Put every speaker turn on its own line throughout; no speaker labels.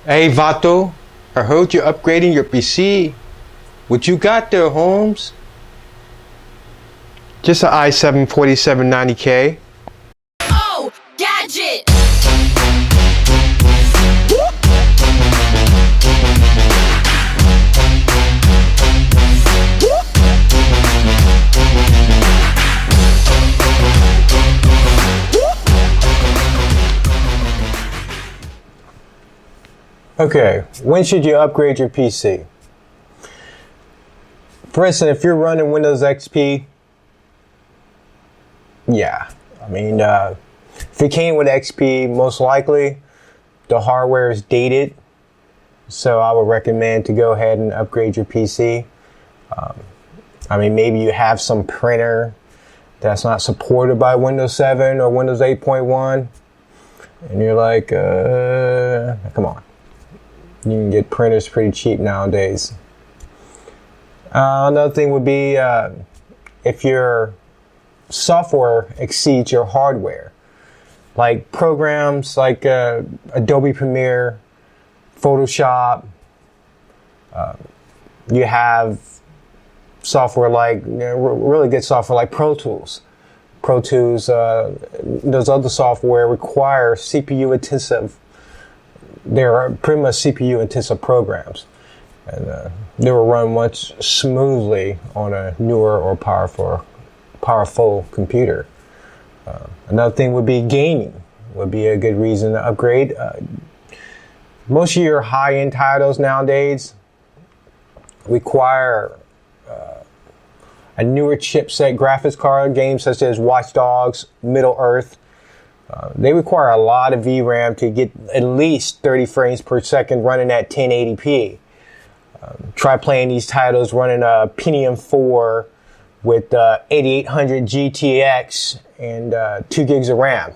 Hey Vato, I heard you're upgrading your PC. What you got there, Holmes? Just an i7 4790K.
Oh, Gadget!
Okay, when should you upgrade your PC? For instance, if you're running Windows XP, yeah. If it came with XP, most likely the hardware is dated. So I would recommend to go ahead and upgrade your PC. Maybe you have some printer that's not supported by Windows 7 or Windows 8.1. And you're like, come on. You can get printers pretty cheap nowadays. Another thing would be if your software exceeds your hardware. Like programs like Adobe Premiere, Photoshop. You have software like, really good software like Pro Tools. Pro Tools, those other software require CPU intensive. They're pretty much CPU intensive programs. And they will run much smoothly on a newer or powerful computer. Another thing would be gaming. Would be a good reason to upgrade. Most of your high-end titles nowadays require a newer chipset graphics card. Games such as Watch Dogs, Middle-earth. They require a lot of VRAM to get at least 30 frames per second running at 1080p. Try playing these titles running a Pentium 4 with 8800 GTX and 2 gigs of RAM.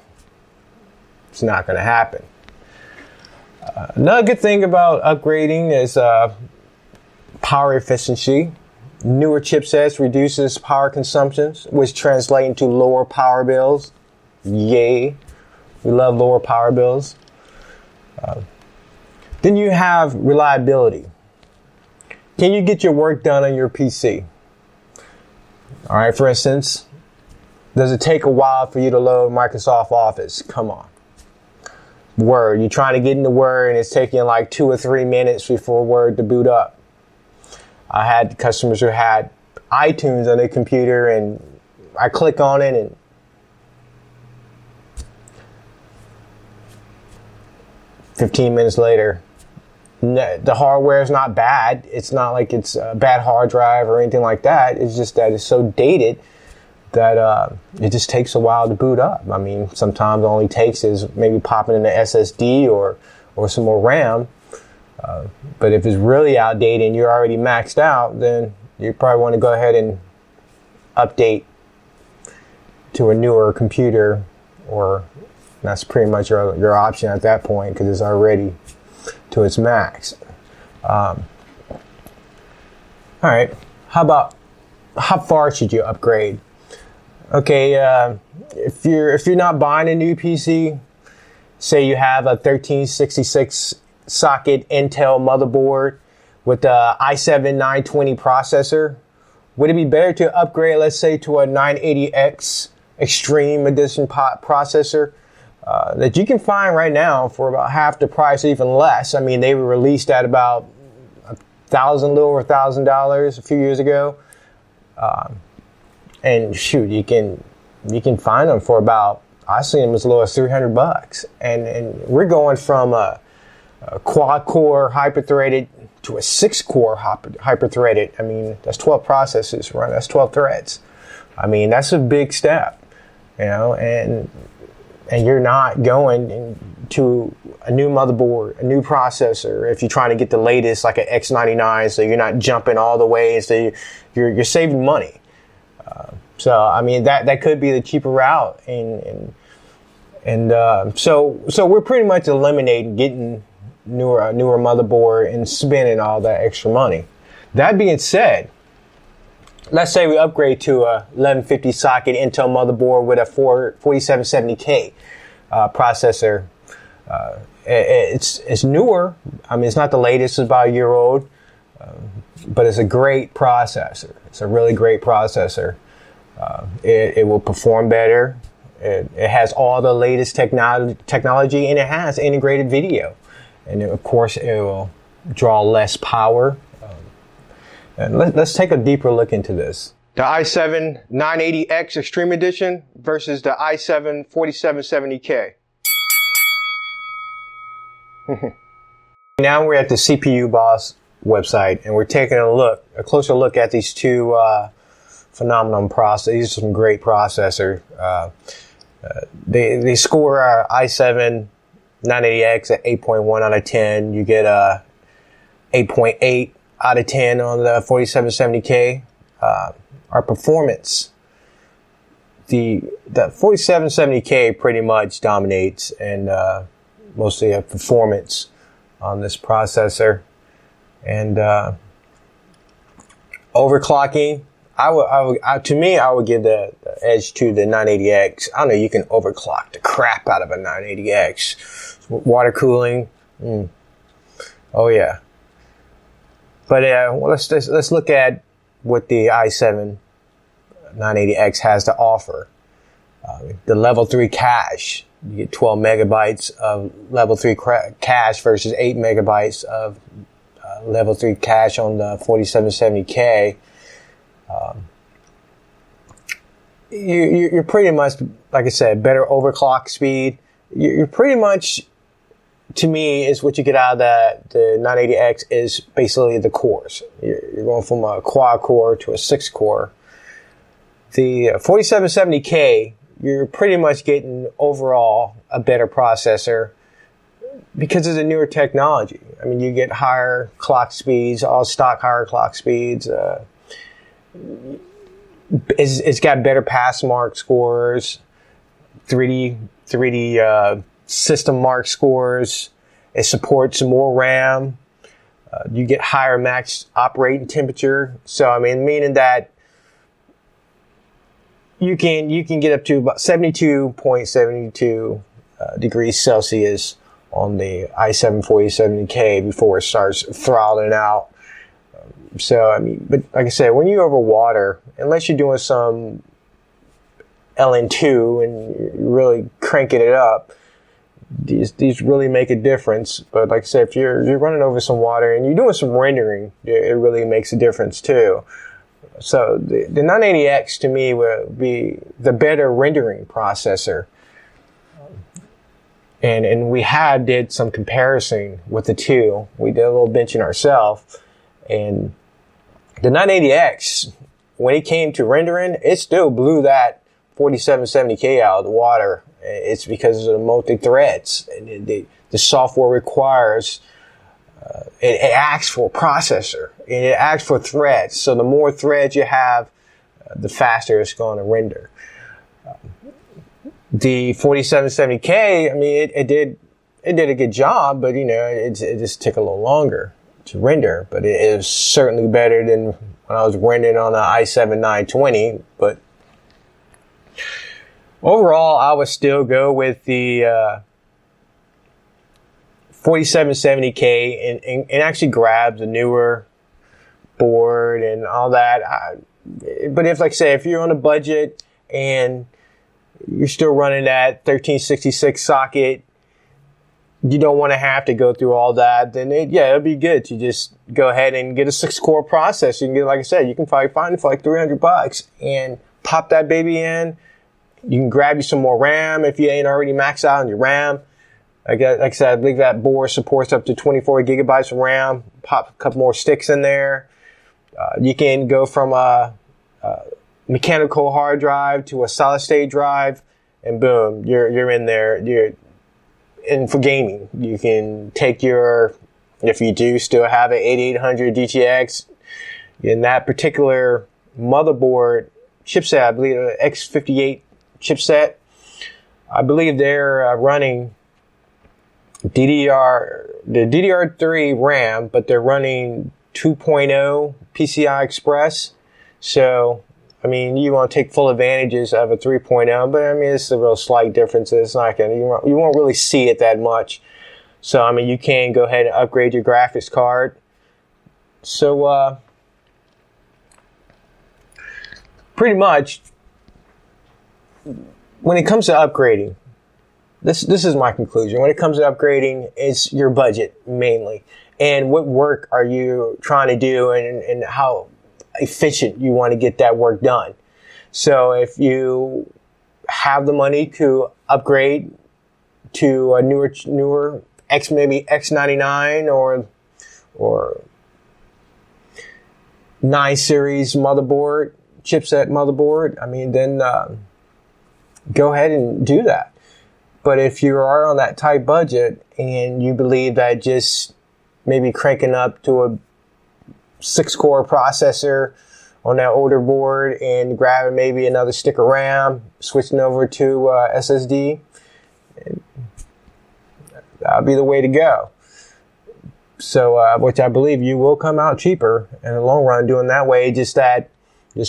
It's not going to happen. Another good thing about upgrading is power efficiency. Newer chipsets reduces power consumptions, which translate into lower power bills. Yay. We love lower power bills. Then you have reliability. Can you get your work done on your PC? All right, for instance, does it take a while for you to load Microsoft Office? Come on. Word, you're trying to get into Word and it's taking like 2 or 3 minutes before Word to boot up. I had customers who had iTunes on their computer and I click on it and 15 minutes later, the hardware is not bad. It's not like it's a bad hard drive or anything like that. It's just that it's so dated that it just takes a while to boot up. Sometimes all it takes is maybe popping in the SSD or some more RAM. But if it's really outdated and you're already maxed out, then you probably want to go ahead and update to a newer computer, or that's pretty much your option at that point because it's already to its max. All right, how far should you upgrade? Okay, if you're not buying a new PC, say you have a 1366 socket Intel motherboard with a i7 920 processor, would it be better to upgrade, let's say, to a 980X Extreme Edition processor that you can find right now for about half the price, even less? They were released at about little over $1,000 a few years ago. And shoot, you can find them for about, I've seen them as low as $300. And we're going from a quad-core hyper-threaded to a 6-core hyper-threaded. That's 12 processors, right? That's 12 threads. That's a big step, and you're not going to a new motherboard, a new processor, if you're trying to get the latest, like an X99, so you're not jumping all the way, so you're saving money. That could be the cheaper route, so we're pretty much eliminating getting newer motherboard and spending all that extra money. That being said, let's say we upgrade to a 1150 socket Intel motherboard with a 4770K processor. It's newer. I mean, it's not the latest. It's about a year old, but it's a great processor. It's a really great processor. It will perform better. It has all the latest technology, and it has integrated video. And of course, it will draw less power. And let's take a deeper look into this. The i7 980X Extreme Edition versus the i7 4770K. Now we're at the CPU Boss website, and we're taking a closer look at these two phenomenal processors. These are some great processors. They score our i7 980X at 8.1 out of 10. You get a 8.8 out of 10 on the 4770K. Our performance, the 4770K pretty much dominates, and mostly a performance on this processor. And overclocking, I would give the edge to the 980X. I know you can overclock the crap out of a 980X. Water cooling, oh yeah. But well, let's look at what the i7 980X has to offer. The level 3 cache. You get 12 megabytes of level 3 cache versus 8 megabytes of level 3 cache on the 4770K. You're pretty much, like I said, better overclock speed. You're pretty much, to me, is what you get out of the 980X is basically the cores. You're going from a quad core to a 6 core. The 4770K, you're pretty much getting overall a better processor because of the newer technology. I mean, you get higher clock speeds, all stock higher clock speeds. It's got better pass mark scores, 3D system mark scores. It supports more RAM. You get higher max operating temperature. So, I mean, meaning that you can get up to about 72.72 degrees Celsius on the i7 4770K before it starts throttling out. So, I mean, but like I said, when you're over water, unless you're doing some LN2 and you're really cranking it up, these really make a difference. But like I said, if you're running over some water and you're doing some rendering, it really makes a difference too. So the 980X to me will be the better rendering processor. And we did some comparison with the two. We did a little benching ourselves. And the 980X, when it came to rendering, it still blew that 4770K out of the water. It's because of the multi-threads. The software requires, it asks for a processor, and it asks for threads. So the more threads you have, the faster it's going to render. The 4770K, I mean, it did a good job, but you know, it just took a little longer to render. But it is certainly better than when I was rendering on the i7 920. But overall, I would still go with the 4770K and actually grab the newer board and all that. But if, like I say, if you're on a budget and you're still running that 1366 socket, you don't want to have to go through all that, then it'd be good to just go ahead and get a 6-core processor. You can get, like I said, you can probably find it for like $300 and pop that baby in. You can grab you some more RAM if you ain't already maxed out on your RAM. Like I said, I believe that board supports up to 24 gigabytes of RAM. Pop a couple more sticks in there. You can go from a mechanical hard drive to a solid state drive, and boom, you're in there. You're in for gaming. You can take if you do still have an 8800 GTX, in that particular motherboard chipset, I believe X58 chipset, I believe they're running the DDR3 RAM, but they're running 2.0 PCI Express. So I mean, you want to take full advantages of a 3.0, but I mean, it's a real slight difference. It's not going to, you won't really see it that much. So, I mean, you can go ahead and upgrade your graphics card. So, pretty much, when it comes to upgrading, this is my conclusion. When it comes to upgrading, it's your budget mainly. And what work are you trying to do, and how efficient you want to get that work done. So if you have the money to upgrade to a newer maybe X99 or 9 series motherboard, chipset motherboard, I mean, then go ahead and do that. But if you are on that tight budget and you believe that just maybe cranking up to a 6-core processor on that older board and grabbing maybe another stick of RAM, switching over to SSD, that'll be the way to go. So, which I believe you will come out cheaper in the long run doing that way. Just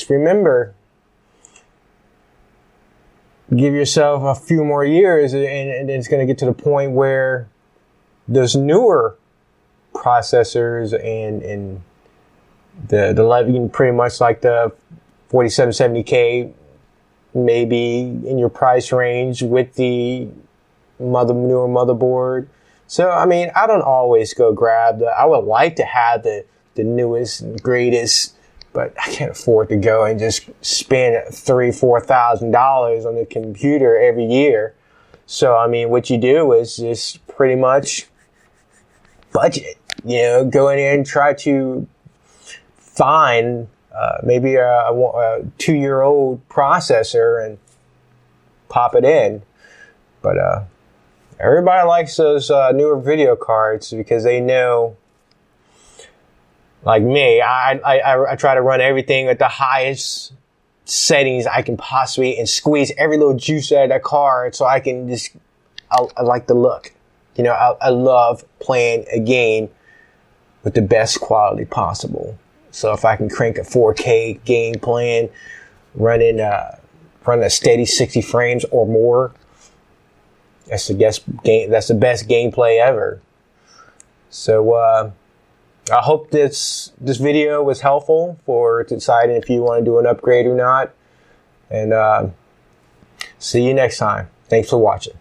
remember, give yourself a few more years, and it's going to get to the point where those newer processors and the level, pretty much like the 4770K, maybe in your price range with the newer motherboard. So, I mean, I don't always go grab I would like to have the newest and greatest, but I can't afford to go and just spend $3,000-$4,000 on the computer every year. So, I mean, what you do is just pretty much budget. Go in there and try to find maybe a 2-year-old processor and pop it in. But everybody likes those newer video cards because they know, like me, I try to run everything at the highest settings I can possibly and squeeze every little juice out of that card so I can I like the look. I love playing a game with the best quality possible. So if I can crank a 4K game playing, running a steady 60 frames or more, that's the best gameplay ever. So I hope this video was helpful for deciding if you want to do an upgrade or not. And see you next time. Thanks for watching.